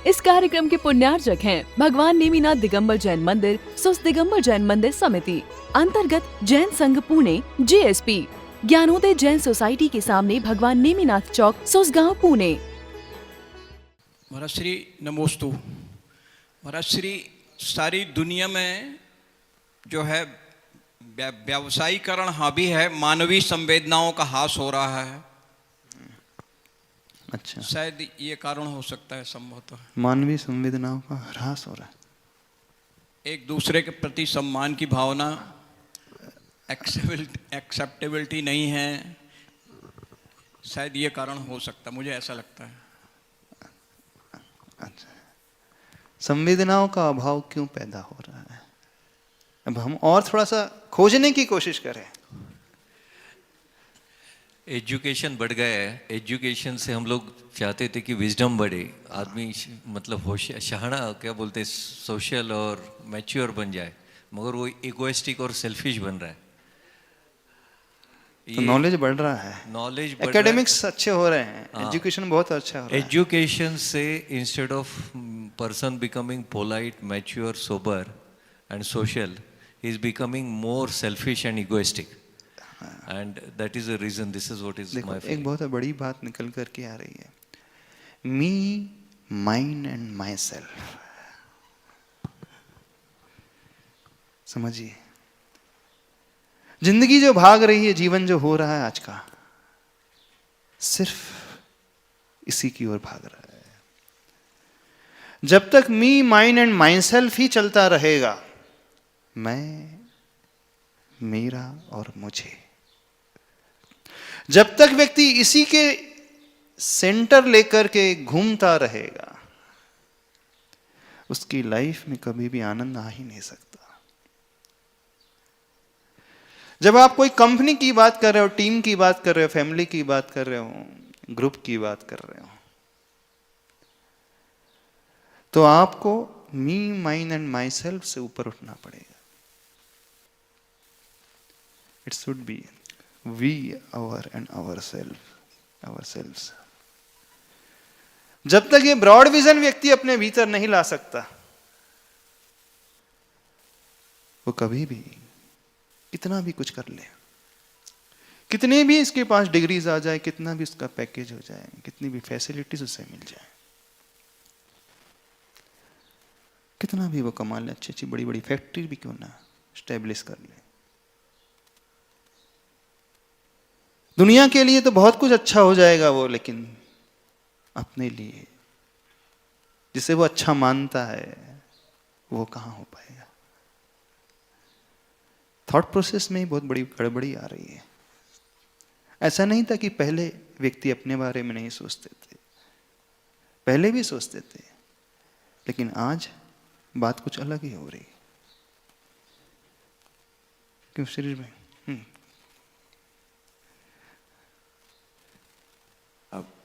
इस कार्यक्रम के पुण्यार्जक हैं भगवान नेमिनाथ दिगंबर जैन मंदिर, सुस दिगंबर जैन मंदिर समिति, अंतर्गत जैन संघ पुणे JSP, ज्ञानोदय जैन सोसाइटी के सामने भगवान नेमिनाथ चौक, सुसगांव, पुणे। महाराज श्री नमोस्तु। महाराज श्री, सारी दुनिया में जो है व्यावसायीकरण हावी है, मानवीय संवेदनाओं का ह्रास हो रहा है। अच्छा, शायद ये कारण हो सकता है संभवतः। मानवीय संवेदनाओं का ह्रास हो रहा है। एक दूसरे के प्रति सम्मान की भावना, एक्सेप्टेबिलिटी नहीं है, शायद ये कारण हो सकता है, मुझे ऐसा लगता है। अच्छा, संवेदनाओं का अभाव क्यों पैदा हो रहा है? अब हम और थोड़ा सा खोजने की कोशिश करें। एजुकेशन बढ़ गया है। एजुकेशन से हम लोग चाहते थे कि विजडम बढ़े, आदमी मतलब होशियार, शहाना क्या बोलते हैं, सोशल और मैच्योर बन जाए, मगर वो इगोइस्टिक और सेल्फिश बन रहा है। तो नॉलेज बढ़ रहा है, नॉलेज, एकेडमिक्स अच्छे हो रहे हैं, एजुकेशन बहुत अच्छा हो रहा है। एजुकेशन से instead of person becoming polite, mature, sober and social, he is becoming more selfish and egoistic, and that is the reason. This is what is my feeling. एक बहुत बड़ी बात निकल करके आ रही है, मी, माइन एंड माई सेल्फ। समझिए, जिंदगी जो भाग रही है, जीवन जो हो रहा है आज का, सिर्फ इसी की ओर भाग रहा है। जब तक मी, माइन एंड माई सेल्फ ही चलता रहेगा, मैं, मेरा और मुझे, जब तक व्यक्ति इसी के सेंटर लेकर के घूमता रहेगा, उसकी लाइफ में कभी भी आनंद आ ही नहीं सकता। जब आप कोई कंपनी की बात कर रहे हो, टीम की बात कर रहे हो, फैमिली की बात कर रहे हो, ग्रुप की बात कर रहे हो, तो आपको मी, माइन एंड माई सेल्फ से ऊपर उठना पड़ेगा। It should be we, our and ourselves। जब तक ये ब्रॉड विजन व्यक्ति अपने भीतर नहीं ला सकता, वो कभी भी कितना भी कुछ कर ले, कितने भी इसके पास डिग्रीज आ जाए, कितना भी उसका पैकेज हो जाए, कितनी भी फैसिलिटीज उसे मिल जाए, कितना भी वो कमा ले, अच्छी अच्छी बड़ी बड़ी फैक्ट्री भी क्यों ना स्टैब्लिश कर ले, दुनिया के लिए तो बहुत कुछ अच्छा हो जाएगा वो, लेकिन अपने लिए, जिसे वो अच्छा मानता है, वो कहां हो पाएगा। थॉट प्रोसेस में ही बहुत बड़ी गड़बड़ी आ रही है। ऐसा नहीं था कि पहले व्यक्ति अपने बारे में नहीं सोचते थे, पहले भी सोचते थे, लेकिन आज बात कुछ अलग ही हो रही है। क्यों शरीर में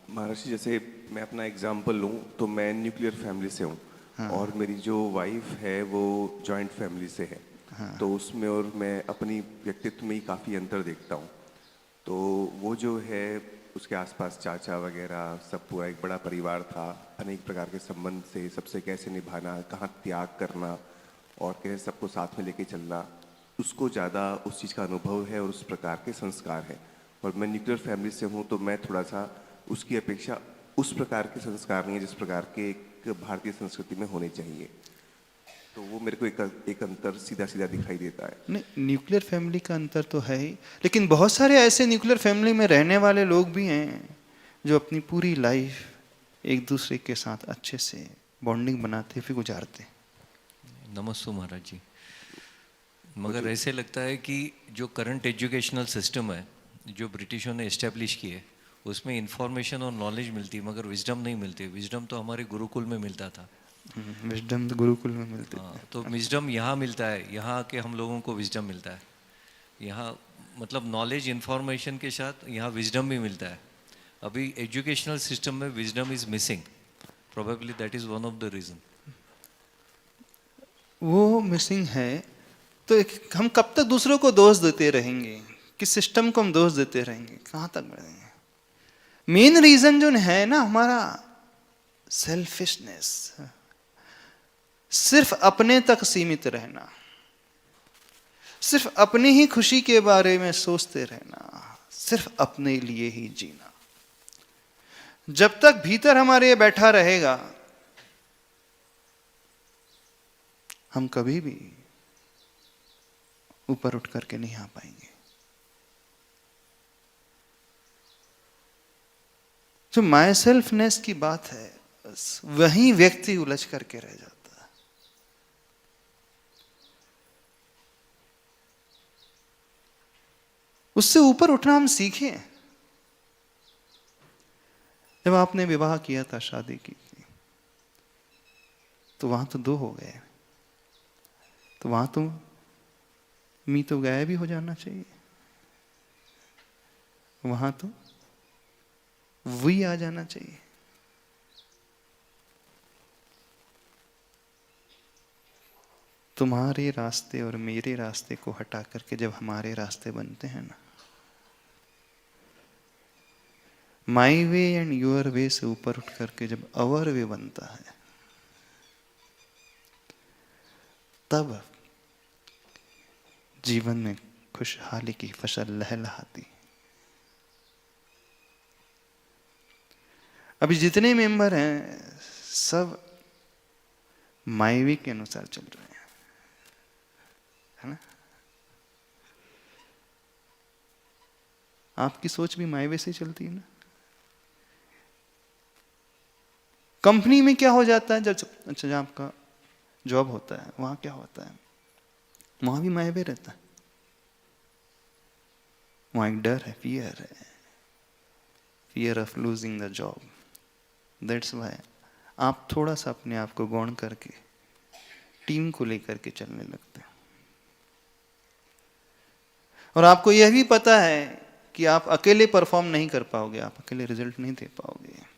महाराज, जैसे मैं अपना एग्जांपल लूँ तो मैं न्यूक्लियर फैमिली से हूँ। हाँ। और मेरी जो वाइफ है वो जॉइंट फैमिली से है। हाँ। तो उसमें और मैं अपनी व्यक्तित्व में ही काफ़ी अंतर देखता हूँ। तो वो जो है उसके आसपास चाचा वगैरह सब, पूरा एक बड़ा परिवार था, अनेक प्रकार के संबंध से सबसे कैसे निभाना, कहाँ त्याग करना और कैसे सबको साथ में लेके चलना, उसको ज़्यादा उस चीज़ का अनुभव है और उस प्रकार के संस्कार हैं। और मैं न्यूक्लियर फैमिली से हूँ तो मैं थोड़ा सा उसकी अपेक्षा उस प्रकार के संस्कार नहीं है जिस प्रकार के एक भारतीय संस्कृति में होने चाहिए। तो वो मेरे को एक अंतर सीधा सीधा दिखाई देता है। नहीं, न्यूक्लियर फैमिली का अंतर तो है ही, लेकिन बहुत सारे ऐसे न्यूक्लियर फैमिली में रहने वाले लोग भी हैं जो अपनी पूरी लाइफ एक दूसरे के साथ अच्छे से बॉन्डिंग बनाते फिर गुजारते। नमस्ते महाराज जी। मगर ऐसे लगता है कि जो करंट एजुकेशनल सिस्टम है जो ब्रिटिशों ने इस्टेब्लिश की है, उसमें इंफॉर्मेशन और नॉलेज मिलती है मगर विजडम नहीं मिलती। विजडम तो हमारे गुरुकुल में मिलता था। विजडम तो गुरुकुल में मिलती है। तो विजडम यहाँ मिलता है, यहाँ आके हम लोगों को विजडम मिलता है। यहाँ मतलब नॉलेज इंफॉर्मेशन के साथ यहाँ विजडम भी मिलता है। अभी एजुकेशनल सिस्टम में wisdom is missing, probably that is one of the reason. वो मिसिंग है तो हम कब तक दूसरों को दोष देते रहेंगे, किस सिस्टम को हम दोष देते रहेंगे, कहाँ तक बढ़ेंगे। मेन रीजन जो है ना, हमारा सेल्फिशनेस, सिर्फ अपने तक सीमित रहना, सिर्फ अपनी ही खुशी के बारे में सोचते रहना, सिर्फ अपने लिए ही जीना, जब तक भीतर हमारे ये बैठा रहेगा हम कभी भी ऊपर उठ करके नहीं आ पाएंगे। जो माई सेल्फनेस की बात है, बस वही व्यक्ति उलझ करके रह जाता है। उससे ऊपर उठना हम सीखें। जब आपने विवाह किया था, शादी की थी, तो वहां तो दो हो गए, तो वहां तो मी तो गायब भी हो जाना चाहिए, वहां तो वही आ जाना चाहिए। तुम्हारे रास्ते और मेरे रास्ते को हटा करके जब हमारे रास्ते बनते हैं ना, माई वे एंड योर वे से ऊपर उठ करके जब अवर वे बनता है, तब जीवन में खुशहाली की फसल लहलहाती। अभी जितने मेंबर हैं सब माई वे के अनुसार चल रहे हैं, है ना? आपकी सोच भी माई वे से चलती है ना? कंपनी में क्या हो जाता है, जब जहाँ आपका जॉब होता है वहां क्या होता है, वहां भी माई वे रहता है, वहां एक डर है, fear of losing the job. That's why आप थोड़ा सा अपने आप को गौण करके टीम को लेकर के चलने लगते हैं। और आपको यह भी पता है कि आप अकेले परफॉर्म नहीं कर पाओगे, आप अकेले रिजल्ट नहीं दे पाओगे।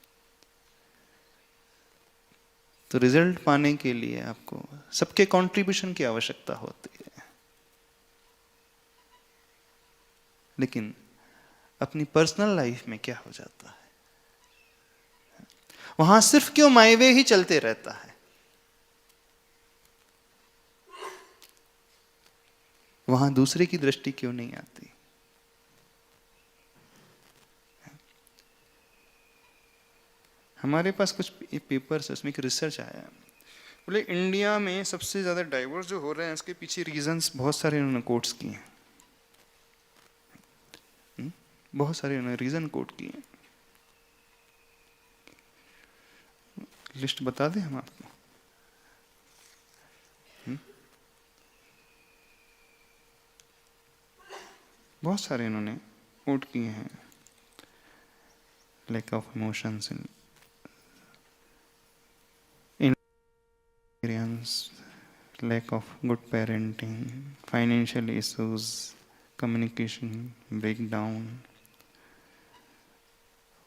तो रिजल्ट पाने के लिए आपको सबके कंट्रीब्यूशन की आवश्यकता होती है। लेकिन अपनी पर्सनल लाइफ में क्या हो जाता है, वहां सिर्फ क्यों माई वे ही चलते रहता है, वहां दूसरे की दृष्टि क्यों नहीं आती। हमारे पास कुछ पेपर्स है, उसमें एक रिसर्च आया है, बोले इंडिया में सबसे ज़्यादा डाइवोर्स जो हो रहे हैं उसके पीछे रीजंस बहुत सारे उन्होंने कोट्स किए हैं, बहुत सारे उन्होंने रीजन कोट किए हैं। लिस्ट बता दें हम आपको? बहुत सारे इन्होंने कोट किए हैं। Lack of emotions in lack of good parenting, financial issues, communication breakdown,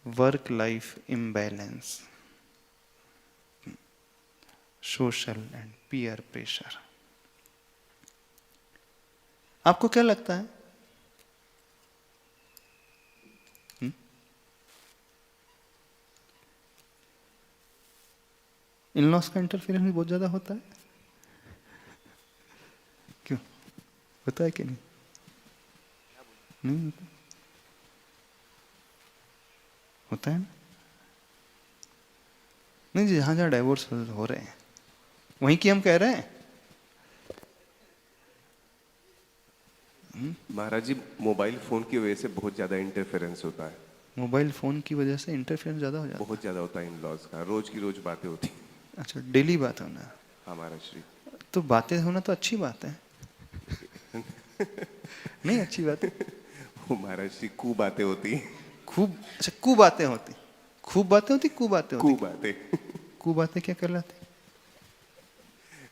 work-life imbalance, social and peer pressure. आपको क्या लगता है? इन-लॉस का इंटरफेरेंस भी बहुत ज्यादा होता है, क्यों होता है कि नहीं? नहीं होता है ना? नहीं जी, जहां जहां डाइवोर्स हो रहे हैं वहीं की हम कह रहे हैं। महाराज जी, मोबाइल फोन की वजह से बहुत ज्यादा इंटरफेरेंस होता है। मोबाइल फोन की वजह से इंटरफेरेंस ज्यादा हो जाता है? बहुत ज्यादा होता है इन-लॉज का, रोज की रोज बातें होती। अच्छा, डेली बात होना। हाँ महाराज जी। तो बातें होना तो अच्छी बात है। नहीं अच्छी बात है? वो महाराज जी कू बातें होती। खूब, अच्छा कू बातें होती, खूब बातें होती, कू बातें होती। कू बातें। कू बातें क्या कहलाती?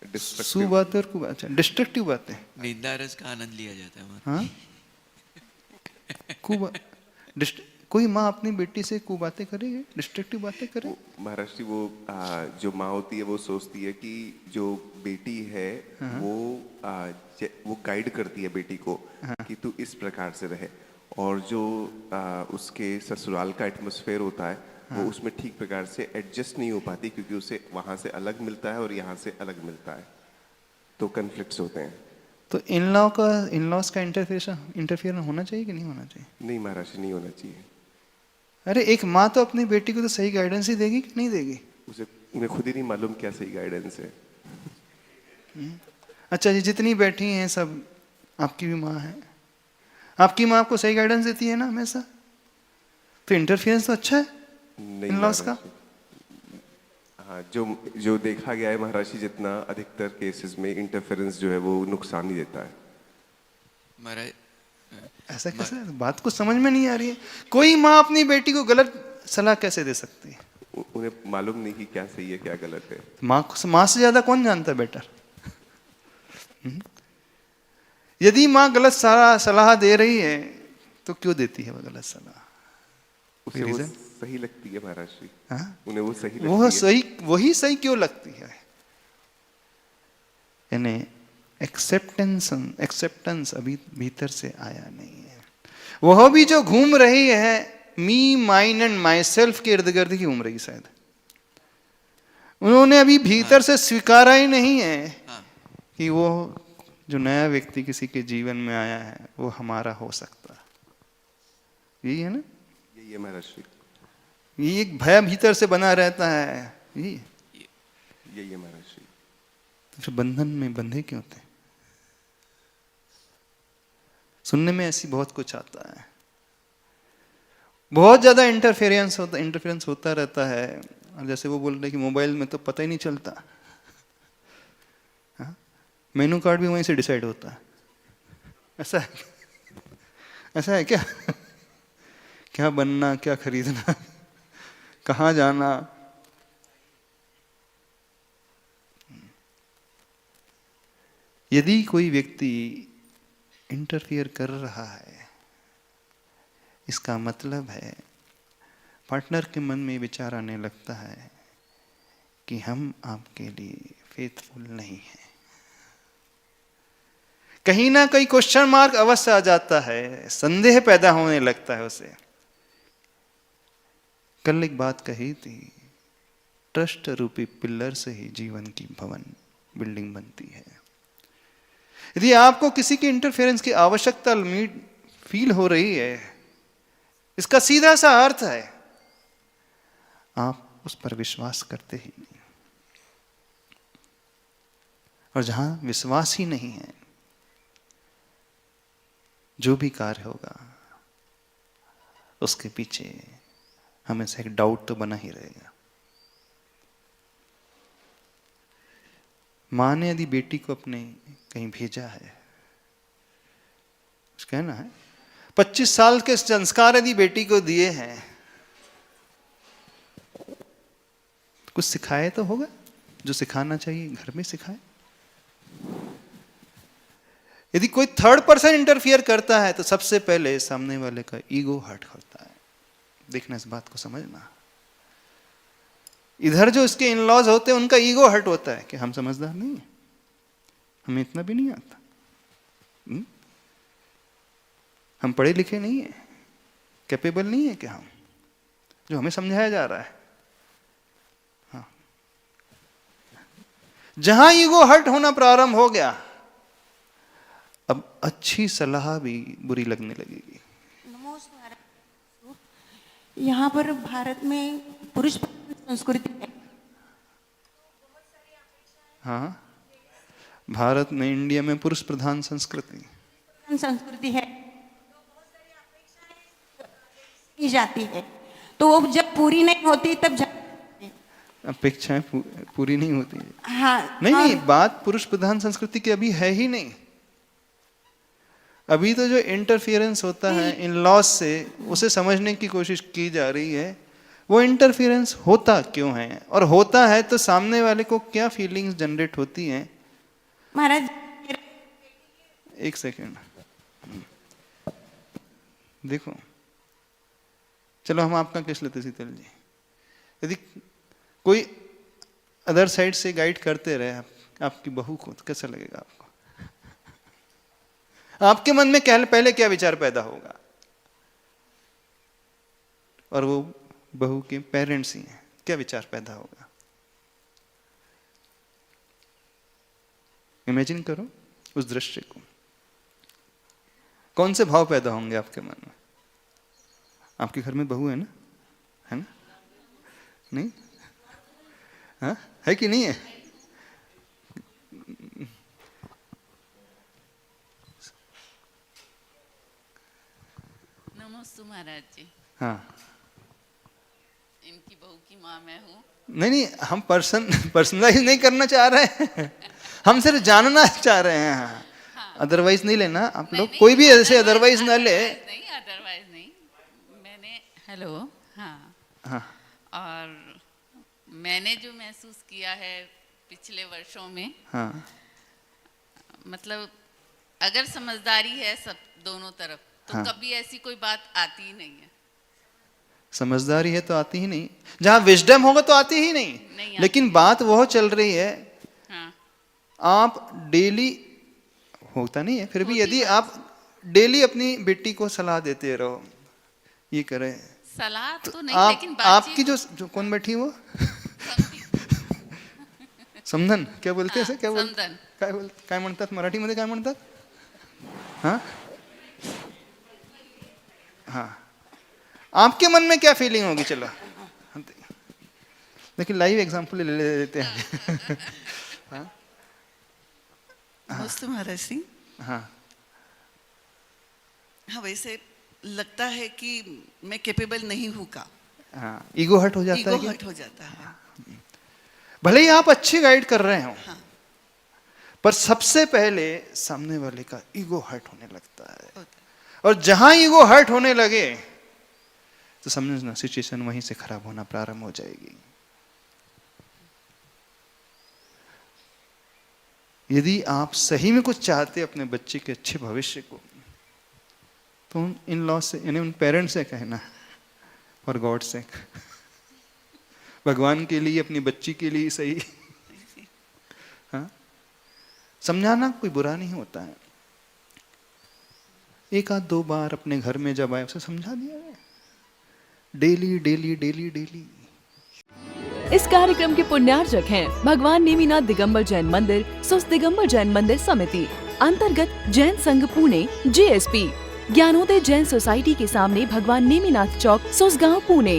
Destructive। सू बातें और कू बातें, अच्छा डिस्ट्रक्टिव बातें। निंदा रस का आनंद लिया जाता है वहाँ। हाँ, कोई माँ अपनी बेटी से कू बातें करेगी, डिस्ट्रक्टिव बातें करे? महाराज जी वो जो माँ होती है वो सोचती है कि जो बेटी है वो गाइड करती है बेटी को कि तू इस प्रकार से रहे, और जो उसके ससुराल का एटमॉस्फेयर होता है वो उसमें ठीक प्रकार से एडजस्ट नहीं हो पाती, क्योंकि उसे वहाँ से अलग मिलता है और यहाँ से अलग मिलता है, तो कन्फ्लिक्ट्स होते हैं। तो इन-लॉज का इंटरफियर होना चाहिए कि नहीं होना चाहिए? नहीं महाराज जी, नहीं होना चाहिए। अरे एक माँ तो अपनी बेटी को तो सही गाइडेंस ही देगी कि नहीं देगी? उन्हें खुद ही नहीं मालूम क्या सही गाइडेंस है। अच्छा जी, जितनी बैठी हैं सब आपकी भी माँ है, आपकी माँ आपको सही गाइडेंस देती है ना हमेशा, तो इंटरफियरेंस तो अच्छा है नहीं इन-लॉज का। हाँ, जो देखा गया है महाराज जी, जितना अधिकतर केसेस में इंटरफेरेंस जो है वो नुकसान ही देता है। महाराज ऐसा कैसे? बात को समझ में नहीं आ रही है। कोई माँ अपनी बेटी को गलत सलाह कैसे दे सकती है? उन्हें मालूम नहीं कि क्या सही है क्या गलत है। माँ से ज्यादा कौन जानता है बेटर? यदि माँ गलत सलाह दे रही है तो क्यों देती है वो गलत सलाह? उसे वो सही लगती है महाराज जी। हाँ? उन्हें वो सही लगती है। वही सही क्यों लगती है? यानी एक्सेप्टेंस अभी भीतर से आया नहीं है। वह भी जो घूम रही है मी, माइन एंड माई सेल्फ के इर्द गिर्द ही घूम रही शायद। उन्होंने अभी भीतर से स्वीकारा ही नहीं है कि वो जो नया व्यक्ति किसी के जीवन में आया है वो हमारा हो सकता है। यही है ना? यही है महाराज जी। ये एक भय भीतर से बना रहता है। यही है महाराज जी। तो फिर बंधन में बंधे क्यों थे? सुनने में ऐसी बहुत कुछ आता है, बहुत ज्यादा इंटरफेरेंस होता रहता है। और जैसे वो बोल रहे कि मोबाइल में तो पता ही नहीं चलता, मेनू कार्ड भी वहीं से डिसाइड होता है। ऐसा है क्या? क्या बनना, क्या खरीदना, कहाँ जाना। यदि कोई व्यक्ति इंटरफियर कर रहा है, इसका मतलब है पार्टनर के मन में विचार आने लगता है कि हम आपके लिए फेथफुल नहीं हैं। कहीं ना कहीं क्वेश्चन मार्क अवश्य आ जाता है, संदेह पैदा होने लगता है उसे। कल एक बात कही थी, ट्रस्ट रूपी पिलर से ही जीवन की बिल्डिंग बनती है। यदि आपको किसी के इंटरफेरेंस की आवश्यकता फील हो रही है, इसका सीधा सा अर्थ है आप उस पर विश्वास करते ही नहीं। और जहां विश्वास ही नहीं है, जो भी कार्य होगा उसके पीछे हमेशा एक डाउट तो बना ही रहेगा। माँ ने यदि बेटी को अपने कहीं भेजा है, उसका कहना है 25 साल के संस्कार यदि बेटी को दिए हैं, कुछ सिखाए तो होगा, जो सिखाना चाहिए घर में सिखाए। यदि कोई थर्ड पर्सन इंटरफियर करता है तो सबसे पहले सामने वाले का ईगो हर्ट होता है। देखना, इस बात को समझना। इधर जो इसके इन-लॉज होते हैं उनका ईगो हर्ट होता है कि हम समझदार नहीं है, हमें इतना भी नहीं आता, हम पढ़े लिखे नहीं है, कैपेबल नहीं है कि हम, जो हमें समझाया जा रहा है। हाँ, जहां ईगो हर्ट होना प्रारंभ हो गया, अब अच्छी सलाह भी बुरी लगने लगेगी। यहाँ पर भारत में पुरुष संस्कृति है। हाँ, भारत में, इंडिया में पुरुष प्रधान संस्कृति है, की जाती है, तो वो जब पूरी नहीं होती तब अपेक्षाएं पूरी नहीं होती है। हाँ, नहीं, बात पुरुष प्रधान संस्कृति की अभी है ही नहीं। अभी तो जो इंटरफियरेंस होता है इन लॉज से, उसे समझने की कोशिश की जा रही है। वो इंटरफियरेंस होता क्यों है, और होता है तो सामने वाले को क्या फीलिंग्स जनरेट होती हैं। महाराज, एक सेकेंड देखो, चलो हम आपका केस लेते शीतल जी। यदि कोई अदर साइड से गाइड करते रहे आपकी बहू को, तो कैसा लगेगा आपको? आपके मन में पहले क्या विचार पैदा होगा? और वो बहू के पेरेंट्स ही हैं, क्या विचार पैदा होगा? इमेजिन करो उस दृश्य को, कौन से भाव पैदा होंगे आपके मन में? आपके घर में बहू है ना? है ना? नहीं? हाँ? है कि नहीं है? नमस्ते महाराज जी। हाँ, इनकी बहू की माँ मैं हूँ। नहीं, हम पर्सनलाइज नहीं करना चाह रहे हैं, हम सिर्फ जानना चाह रहे हैं। अदरवाइज नहीं लेना आप लोग, कोई भी ऐसे अदरवाइज ना ले। अदरवाइज नहीं, मैंने हेलो। हाँ हाँ, और मैंने जो महसूस किया है पिछले वर्षों में, हाँ, मतलब अगर समझदारी है सब दोनों तरफ तो हाँ। कभी ऐसी कोई बात आती ही नहीं है। समझदारी है तो आती ही नहीं, जहां विजडम होगा तो आती ही नहीं आती। लेकिन बात वह चल रही है, हाँ। आप डेली, होता नहीं है फिर भी, यदि आप डेली अपनी बेटी को सलाह देते रहो, ये करे, सलाह तो नहीं, आप, लेकिन आपकी जो कौन बैठी वो समधन, क्या बोलते हैं? क्या बोलते? काय म्हणतात मराठीमध्ये, काय म्हणतात? हाँ हाँ, आपके मन में क्या फीलिंग होगी? चलो लेकिन लाइव एग्जांपल ले लेते हैं। हाँ नमस्ते महाराज सिंह। हाँ हाँ, वैसे लगता है कि मैं कैपेबल नहीं हूँ का। हाँ, ईगो हर्ट हो जाता है। ईगो हर्ट हो जाता है। भले ही आप अच्छी गाइड कर रहे हो, हाँ। पर सबसे पहले सामने वाले का ईगो हर्ट होने लगता है, और जहां ईगो हर्ट होने लगे तो समझना सिचुएशन वहीं से खराब होना प्रारंभ हो जाएगी। यदि आप सही में कुछ चाहते अपने बच्चे के अच्छे भविष्य को, तो उन इन लॉ से, यानी उन पेरेंट्स से कहना, फॉर गॉड सेक, भगवान के लिए, अपनी बच्ची के लिए सही। हाँ, समझाना कोई बुरा नहीं होता है। एक आध दो बार अपने घर में जब आए उसे समझा दिया है, डेली डेली डेली डेली। इस कार्यक्रम के पुण्यार्जक हैं भगवान नेमिनाथ दिगंबर जैन मंदिर, सुस दिगंबर जैन मंदिर समिति, अंतर्गत जैन संघ पुणे, JSP, ज्ञानोदय जैन सोसाइटी के सामने भगवान नेमिनाथ चौक, सुसगांव, पुणे।